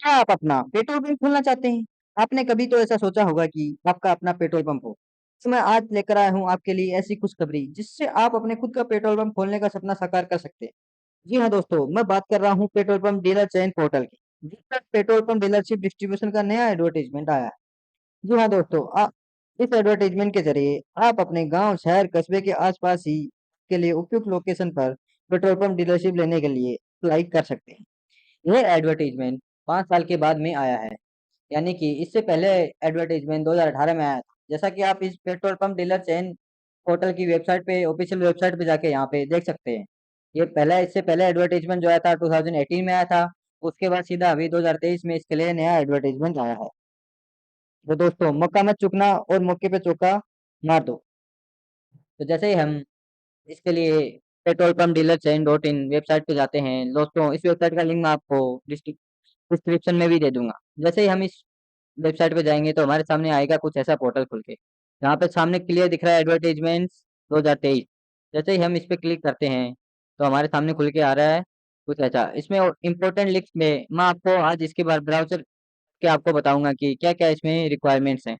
क्या आप अपना पेट्रोल पंप खोलना चाहते हैं? आपने कभी तो ऐसा सोचा होगा कि आपका अपना पेट्रोल पंप हो। तो मैं आज लेकर आया हूँ आपके लिए ऐसी खुशखबरी जिससे आप अपने खुद का पेट्रोल पंप खोलने का सपना साकार कर सकते हैं। जी हाँ दोस्तों, मैं बात कर रहा हूँ पेट्रोल पंप डीलर चयन पोर्टल की, जिस पर पेट्रोल पंप डीलरशिप डिस्ट्रीब्यूशन का नया एडवर्टाइजमेंट आया है। जी हाँ दोस्तों, इस एडवर्टाइजमेंट के जरिए आप अपने गांव, शहर, कस्बे के आसपास ही के लिए उपयुक्त लोकेशन पर पेट्रोल पंप डीलरशिप लेने के लिए अप्लाई कर सकते हैं। यह एडवर्टाइजमेंट 5 साल के बाद में आया है, यानी कि इससे पहले एडवर्टाइजमेंट 2018 में आया था। जैसा कि आप इस पेट्रोल पंप डीलर चयन पोर्टल की वेबसाइट पे, ऑफिशियल वेबसाइट पे जाके यहाँ पे देख सकते हैं। ये पहला इससे पहले एडवर्टाइजमेंट जो आया था 2018 में आया था। उसके बाद सीधा अभी 2023 में इसके लिए नया एडवर्टाइजमेंट आया है। तो दोस्तों, मौका मत चूकना और मौके पे चौका मार दो। तो जैसे ही हम इसके लिए पेट्रोल पंप डीलर चयन डॉट इन वेबसाइट पे जाते हैं दोस्तों, इस वेबसाइट का लिंक मैं आपको डिस्क्रिप्शन में भी दे दूंगा। जैसे ही हम इस वेबसाइट पे जाएंगे तो हमारे सामने आएगा कुछ ऐसा पोर्टल खुल के, यहाँ पे सामने क्लियर दिख रहा है एडवर्टाइजमेंट्स 2023। जैसे ही हम इस पे क्लिक करते हैं तो हमारे सामने खुल के आ रहा है कुछ ऐसा। इसमें इम्पोर्टेंट लिंक्स में मैं आपको आज इसके बाद ब्राउजर के आपको बताऊंगा कि क्या क्या इसमें रिक्वायरमेंट्स हैं,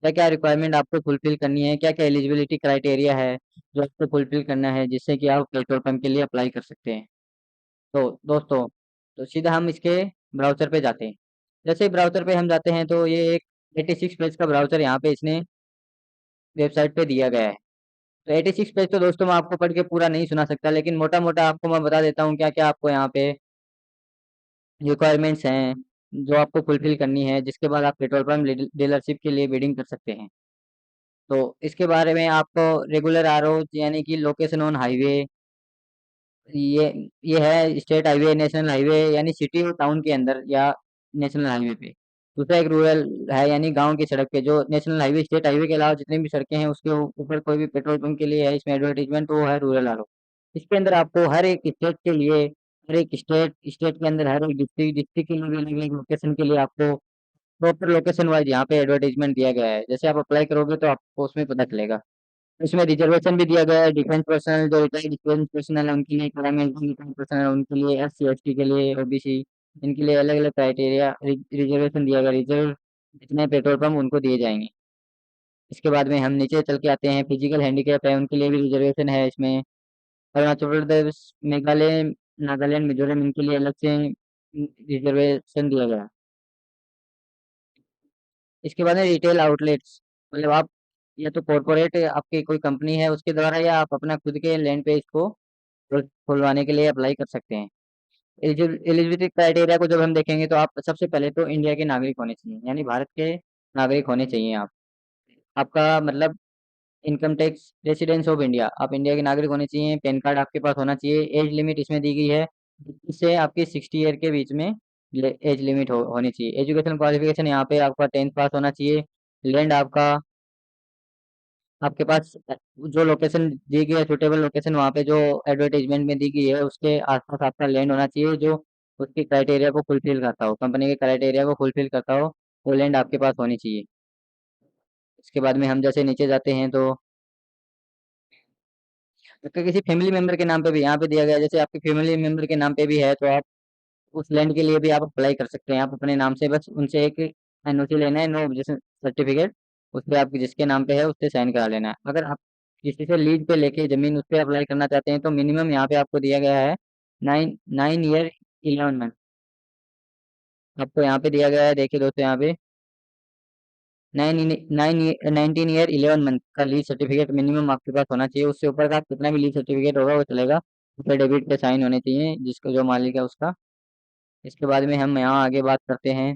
क्या क्या रिक्वायरमेंट आपको फुलफिल करनी है, क्या क्या एलिजिबिलिटी क्राइटेरिया है जो आपको फुलफिल करना है जिससे कि आप पेट्रोल पंप के लिए अप्लाई कर सकते हैं। तो दोस्तों, तो सीधा हम इसके ब्राउज़र पे जाते हैं। जैसे ही ब्राउज़र पे हम जाते हैं तो ये एक 86 पेज का ब्राउज़र यहाँ पे इसने वेबसाइट पे दिया गया है। तो 86 पेज तो दोस्तों मैं आपको पढ़ के पूरा नहीं सुना सकता, लेकिन मोटा-मोटा आपको मैं बता देता हूँ क्या-क्या आपको यहाँ पे रिक्वायरमेंट्स हैं, जो आपको फुलफिल करनी है, जिसके बाद आप पेट्रोल पंप डीलरशिप के लिए बिडिंग कर सकते हैं। तो इसके बारे में आपको रेगुलर आरओ यानी कि लोकेशन ऑन हाईवे, ये ये है स्टेट हाईवे, नेशनल हाईवे यानी सिटी और टाउन के अंदर या नेशनल हाईवे पे। दूसरा एक रूरल है यानी गांव की सड़क पे, जो नेशनल हाईवे, स्टेट हाईवे के अलावा जितनी भी सड़कें हैं उसके ऊपर कोई भी पेट्रोल पंप के लिए है इसमें एडवर्टीजमेंट, वो है रूरल आरो। इसके अंदर आपको हर एक स्टेट के लिए, हर एक स्टेट स्टेट के अंदर हर एक डिस्ट्रिक्ट डिस्ट्रिक्ट के लिए भी अलग अलग लोकेशन के लिए आपको प्रॉपर लोकेशन वाइज यहाँ पे एडवर्टीजमेंट दिया गया है। जैसे आप अप्लाई करोगे तो आपको उसमें पता चलेगा। इसमें रिजर्वेशन भी दिया गया है। डिफेंस पर्सनल, जो रिटायर्ड डिफेंस पर्सनल है उनके लिए, पैरामिलिट्री पर्सनल है उनके लिए, SC ST के लिए, OBC, इनके लिए अलग अलग क्राइटेरिया रिजर्वेशन दिया गया। रिजर्व जितने पेट्रोल पंप उनको दिए जाएंगे। इसके बाद में हम नीचे चल के आते हैं, फिजिकल हैंडीकैप है उनके लिए भी रिजर्वेशन है इसमें। अरुणाचल प्रदेश, मेघालय, नागालैंड, मिजोरम, इनके लिए अलग से रिजर्वेशन दिया गया है। इसके बाद में रिटेल आउटलेट्स, मतलब आप या तो कॉरपोरेट आपकी कोई कंपनी है उसके द्वारा, या आप अपना खुद के लैंड पे इसको खुलवाने के लिए अप्लाई कर सकते हैं। एलिजिबिलिटी क्राइटेरिया को जब हम देखेंगे तो आप सबसे पहले तो इंडिया के नागरिक होने चाहिए, यानी भारत के नागरिक होने चाहिए आप। आपका मतलब income tax residence of India, आप इंडिया के नागरिक होने चाहिए। पैन कार्ड आपके पास होना चाहिए। एज लिमिट इसमें दी गई है, इससे आपकी 60 ईयर के बीच में एज लिमिट होनी चाहिए। एजुकेशन क्वालिफिकेशन यहाँ पे आपका 10th पास होना चाहिए। लैंड आपका, आपके पास जो लोकेशन दी गई है, सुटेबल लोकेशन वहाँ पे जो एडवर्टाइजमेंट में दी गई है उसके आसपास आपका लैंड होना चाहिए जो उसकी क्राइटेरिया को फुलफिल करता हो, कंपनी के क्राइटेरिया को फुलफिल करता हो, वो लैंड आपके पास होनी चाहिए। इसके बाद में हम जैसे नीचे जाते हैं तो आपके किसी फैमिली मेंबर के नाम पे भी यहाँ पे दिया गया है। जैसे आपके फैमिली मेंबर के नाम पे भी है तो आप उस लैंड के लिए भी आप अप्लाई कर सकते हैं। आप अपने नाम से बस उनसे एक NOC लेना है, नो ऑब्जेक्शन सर्टिफिकेट, उस पर आप जिसके नाम पे है उस पे साइन करा लेना है। अगर आप किसी से लीज पे लेके जमीन उस पे अप्लाई करना चाहते हैं तो मिनिमम यहाँ पे आपको दिया गया है 9 ईयर 11 मंथ। आपको यहाँ पे दिया गया है, देखिए दोस्तों, यहाँ पे 19 ईयर 11 मंथ का लीज सर्टिफिकेट मिनिमम आपके पास होना चाहिए। उससे ऊपर का कितना भी लीज सर्टिफिकेट होगा वो चलेगा, उस पर डेबिट पे साइन होने चाहिए जिसको जो मालिक है उसका। इसके बाद में हम यहाँ आगे बात करते हैं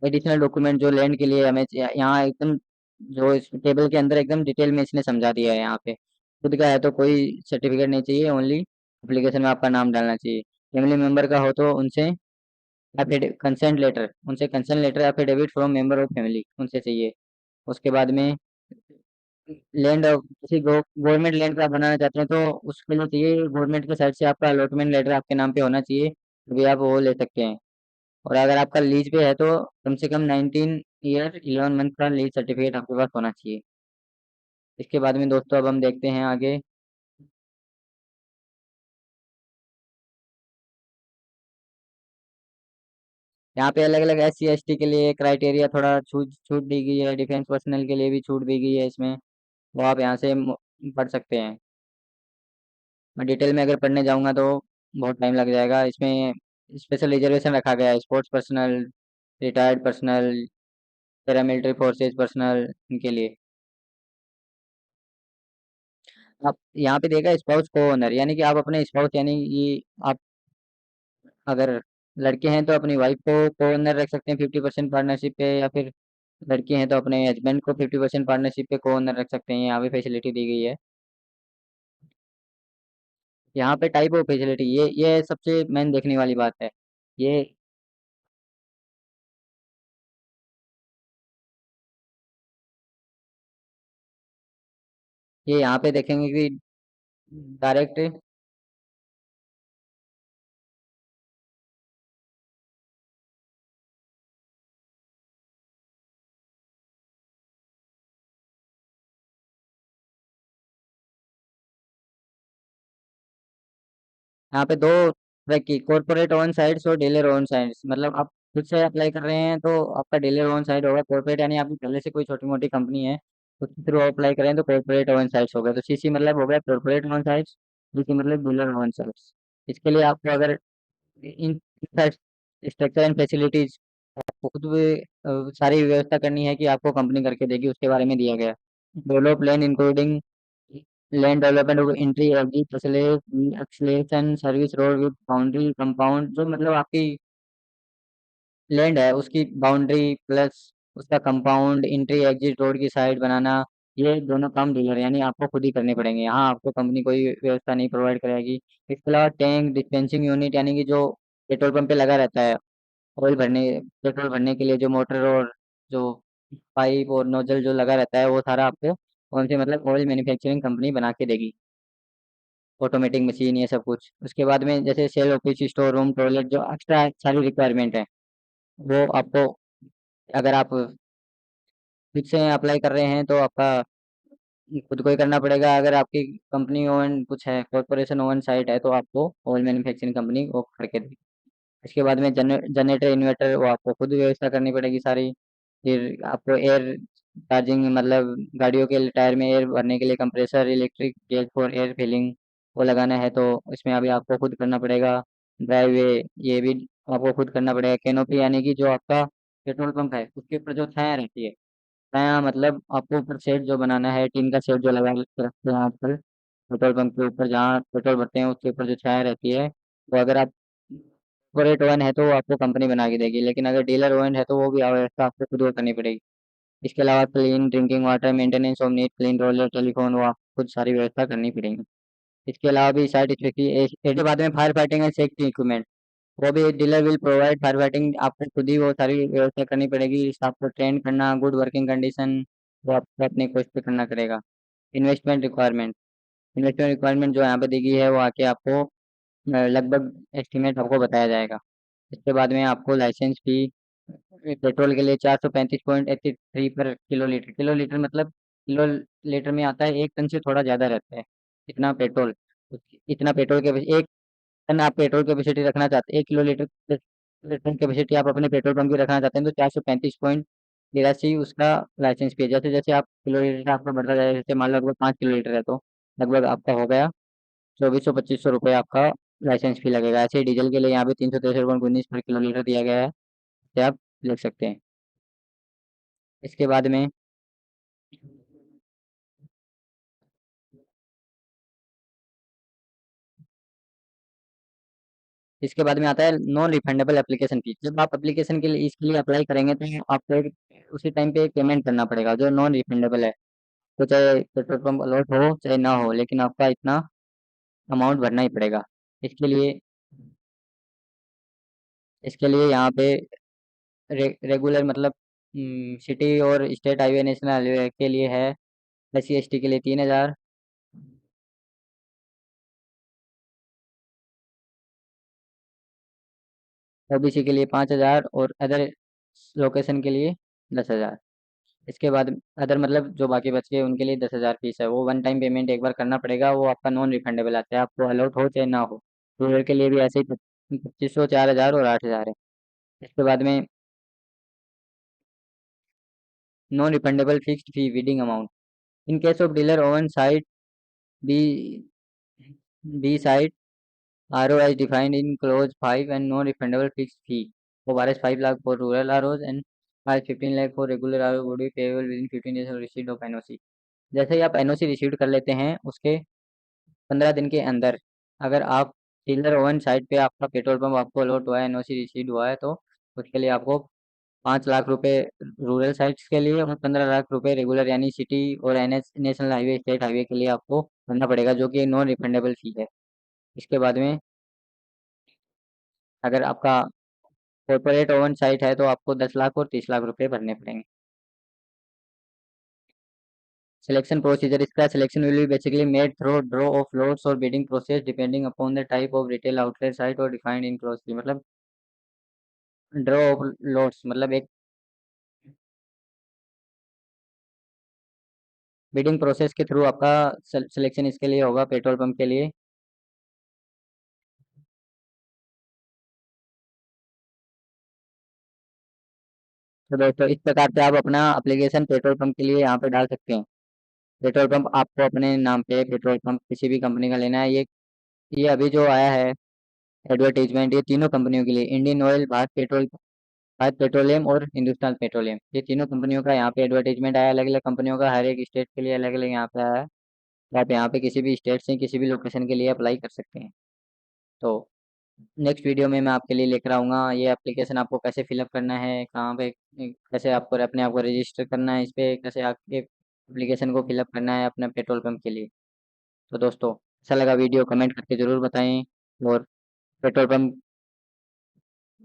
एडिशनल डॉक्यूमेंट, जो लैंड के लिए हमें यहाँ एकदम जो इस टेबल के अंदर एकदम डिटेल में इसने समझा दिया है। यहाँ पे खुद का है तो कोई सर्टिफिकेट नहीं चाहिए, ओनली एप्लीकेशन में आपका नाम डालना चाहिए। फैमिली मेंबर का हो तो उनसे कंसेंट लेटर, उनसे consent letter, affidavit from member of family उनसे चाहिए। उसके बाद में लैंड, किसी गवर्नमेंट लैंड का आप बनाना चाहते हैं तो उसके लिए चाहिए गवर्नमेंट के साइड से आपका अलॉटमेंट लेटर आपके नाम पे होना चाहिए, तभी आप वो ले सकते हैं। और अगर आपका लीज पे है तो कम से कम 19 ईयर 11 मंथ का लीज सर्टिफिकेट आपके पास होना चाहिए। इसके बाद में दोस्तों अब हम देखते हैं आगे। यहाँ पे अलग अलग SC ST के लिए क्राइटेरिया थोड़ा छूट छूट दी गई है, डिफेंस पर्सनल के लिए भी छूट दी गई है इसमें। वो आप यहाँ से पढ़ सकते हैं। मैं डिटेल में अगर पढ़ने जाऊँगा तो बहुत टाइम लग जाएगा। इसमें स्पेशल रिजर्वेशन रखा गया है sports personal, retired personal, paramilitary forces personal, इनके लिए। आप यहाँ पे देखा स्पाउस को ओनर, यानी कि आप अपने स्पाउस यानी कि आप अगर लड़के हैं तो अपनी वाइफ को ओनर रख सकते हैं 50% पार्टनरशिप पे, या फिर लड़के हैं तो अपने हस्बैंड को 50% पार्टनरशिप पे को ओनर रख सकते हैं। यहाँ पे फैसिलिटी दी गई है। यहाँ पे टाइप ऑफ फैसिलिटी, ये सबसे मेन देखने वाली बात है। ये ये यहाँ पे देखेंगे कि डायरेक्ट, यहाँ पे दो तरह की कॉर्पोरेट ओन साइट्स और डीलर ओन साइट्स, मतलब आप खुद से अप्लाई कर रहे हैं तो आपका डीलर ओन साइट होगा। कॉर्पोरेट यानी आपकी पहले से कोई छोटी मोटी कंपनी है, उसके थ्रू अप्लाई करें तो कॉर्पोरेट ओन साइट्स हो गए। तो CC मतलब हो गया कॉर्पोरेट ओन साइट्स, DC मतलब डीलर ओन साइट्स। इसके लिए आपको अगर इन स्ट्रक्चर एंड फैसिलिटीज आपको खुद भी सारी व्यवस्था करनी है कि आपको कंपनी करके देगी, उसके बारे में दिया गया है। Develop land including land development, entry exit acceleration service road with boundary compound, जो मतलब आपकी लैंड है उसकी बाउंड्री प्लस उसका कंपाउंड, एंट्री एग्जिट रोड की साइड बनाना, ये दोनों काम डीलर यानी आपको खुद ही करने पड़ेंगे। यहाँ आपको कंपनी कोई व्यवस्था नहीं प्रोवाइड कराएगी। इसके अलावा टैंक डिस्पेंसिंग यूनिट, यानी कि जो पेट्रोल पंप पे लगा रहता है ऑयल भरने, पेट्रोल भरने के लिए जो मोटर और जो पाइप और नोजल जो लगा रहता है, वो सारा आपको कौन से मतलब ऑयल मैन्युफैक्चरिंग कंपनी बना के देगी। ऑटोमेटिक मशीन, ये सब कुछ। उसके बाद में जैसे sale office, store room, toilet, जो एक्स्ट्रा सारी रिक्वायरमेंट है वो आपको, अगर आप खुद से अप्लाई कर रहे हैं तो आपका खुद को ही करना पड़ेगा। अगर आपकी कंपनी ओन कुछ है, कॉर्पोरेशन ओन साइट है, तो आपको ऑयल मैन्युफैक्चरिंग कंपनी वो करके देगी। इसके बाद में जनरेटर इन्वर्टर वो आपको खुद व्यवस्था करनी पड़ेगी सारी। फिर आपको एयर चार्जिंग, मतलब गाड़ियों के टायर में एयर भरने के लिए compressor, electric gauge for air filling वो लगाना है तो इसमें अभी आपको खुद करना पड़ेगा। ड्राइव वे, ये भी आपको खुद करना पड़ेगा। कैनोपी यानी कि जो आपका पेट्रोल पंप है उसके ऊपर जो छाया रहती है, छाया मतलब आपको ऊपर शेड जो बनाना है, टीन का शेड जो लगा के रखते हैं आजकल पेट्रोल पंप के ऊपर, जहाँ पेट्रोल भरते हैं उसके ऊपर जो छाया रहती है, वो अगर आप कॉर्पोरेट ओवन है तो वो आपको कंपनी बना के देगी, लेकिन अगर डीलर ओवन है तो वो भी व्यवस्था आपको खुद को करनी पड़ेगी। इसके अलावा clean drinking water, maintenance of neat clean roller telephone, वो आपको खुद सारी व्यवस्था करनी पड़ेगी। इसके अलावा भी सर्टिफिकेट के बाद में fire fighting and safety equipment, वो भी dealer will provide fire fighting, आपको खुद ही वो सारी व्यवस्था करनी पड़ेगी। स्टाफ को ट्रेन करना, गुड वर्किंग कंडीशन, वो आपको अपने कॉस्ट पे करना पड़ेगा। इन्वेस्टमेंट रिक्वायरमेंट, इन्वेस्टमेंट रिक्वायरमेंट जो यहाँ पे दी गई है वो आके आपको लगभग एस्टिमेट आपको बताया जाएगा। इसके बाद में आपको लाइसेंस फी पेट्रोल के लिए 435.83 पर किलोलीटर, किलोलीटर मतलब किलो लीटर में आता है, 1 टन से थोड़ा ज़्यादा रहता है इतना पेट्रोल। इतना पेट्रोल के, 1 टन आप पेट्रोल कैपेसिटी रखना चाहते हैं, 1 किलोलीटर टन कैपेसिटी आप अपने पेट्रोल पंप की रखना चाहते हैं, तो 435.83 उसका लाइसेंस फी है। जैसे जैसे आप किलोलीटर आपका बढ़ता जाएगा, जैसे मान लो लगभग 5 किलोलीटर है तो लगभग आपका हो गया 2400-2500 रुपये आपका लाइसेंस फी लगेगा। ऐसे ही डीजल के लिए यहाँ पे 363.19 पर किलोलीटर दिया गया है, से आप लिख सकते हैं। इसके बाद में आता है नॉन रिफंडेबल एप्लीकेशन फीस। जब आप एप्लीकेशन के लिए इसके लिए अप्लाई करेंगे तो आपको उसी टाइम पे पेमेंट करना पड़ेगा जो नॉन रिफंडेबल है। तो चाहे पेट्रोल पंप अलॉट हो चाहे ना हो, लेकिन आपका इतना अमाउंट भरना ही पड़ेगा। इसके लिए यहाँ पे रेगुलर मतलब सिटी और स्टेट हाईवे, नेशनल हाईवे के लिए है। SC ST के लिए 3,000, OBC के लिए 5,000 और अदर लोकेशन के लिए 10,000। इसके बाद अदर मतलब जो बाकी बच गए उनके लिए 10,000 फीस है। वो वन टाइम पेमेंट एक बार करना पड़ेगा, वो आपका नॉन रिफंडेबल आता है, आपको अलॉट हो चाहे ना हो। रूरल के लिए भी ऐसे ही 2500, 4,000 और 8,000 है। इसके बाद में non refundable fixed fee bidding amount in case of dealer own site B site RO as defined in clause 5 and non-refundable fixed fee of Rs 5 lakh for rural ROs and Rs 15 lakh for regular RO would be payable within 15 days of receipt of NOC। जैसे ही आप NOC receive कर लेते हैं उसके 15 दिन के अंदर अगर आप डीलर ओवन साइट पे आपका पेट्रोल पंप आपको अलॉट हुआ है, NOC रिसीव हुआ है, तो उसके लिए आपको 5 लाख रुपए रूरल साइट्स के लिए और 15 लाख रुपए रेगुलर यानी सिटी और NH national highway state highway के लिए आपको भरना पड़ेगा, जो कि नॉन रिफंडेबल फी है। इसके बाद में अगर आपका कॉर्पोरेट ओवन साइट है तो आपको 10 लाख और 30 लाख रुपए भरने पड़ेंगे। सिलेक्शन प्रोसीजर इसका selection will be basically made through draw of lots और bidding process depending upon the type of retail outlet site और डिफाइंड इन क्लोज मतलब ड्रॉ ऑफ लोट्स मतलब एक बिडिंग प्रोसेस के थ्रू आपका सिलेक्शन इसके लिए होगा पेट्रोल पंप के लिए। तो दोस्तों इस प्रकार से आप अपना एप्लीकेशन पेट्रोल पंप के लिए यहाँ पे डाल सकते हैं। पेट्रोल पंप आपको अपने नाम पे पेट्रोल पंप किसी भी कंपनी का लेना है। ये अभी जो आया है एडवर्टीजमेंट, ये तीनों कंपनियों के लिए इंडियन ऑयल, भारत पेट्रोलियम और हिंदुस्तान पेट्रोलियम, ये तीनों कंपनियों का यहाँ पे एडवर्टीजमेंट आया। अलग अलग कंपनियों का हर एक स्टेट के लिए अलग अलग यहाँ पे आया है। तो आप यहाँ पे किसी भी स्टेट से किसी भी लोकेशन के लिए अप्लाई कर सकते हैं। तो नेक्स्ट वीडियो में मैं आपके लिए लेकर आऊँगा ये एप्लीकेशन आपको कैसे फिलअप करना है, कहाँ पे कैसे आपको अपने आप को रजिस्टर करना है, इस पे कैसे आपके एप्लीकेशन को फिलअप करना है अपने पेट्रोल पंप के लिए। तो दोस्तों अच्छा लगा वीडियो कमेंट करके ज़रूर बताएं। और पेट्रोल पंप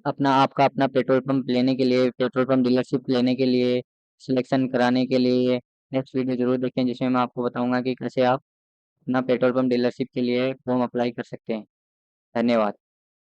आपका अपना पेट्रोल पंप लेने के लिए, पेट्रोल पंप डीलरशिप लेने के लिए, सिलेक्शन कराने के लिए नेक्स्ट वीडियो ज़रूर देखें, जिसमें मैं आपको बताऊंगा कि कैसे आप अपना पेट्रोल पंप डीलरशिप के लिए फॉर्म अप्लाई कर सकते हैं। धन्यवाद।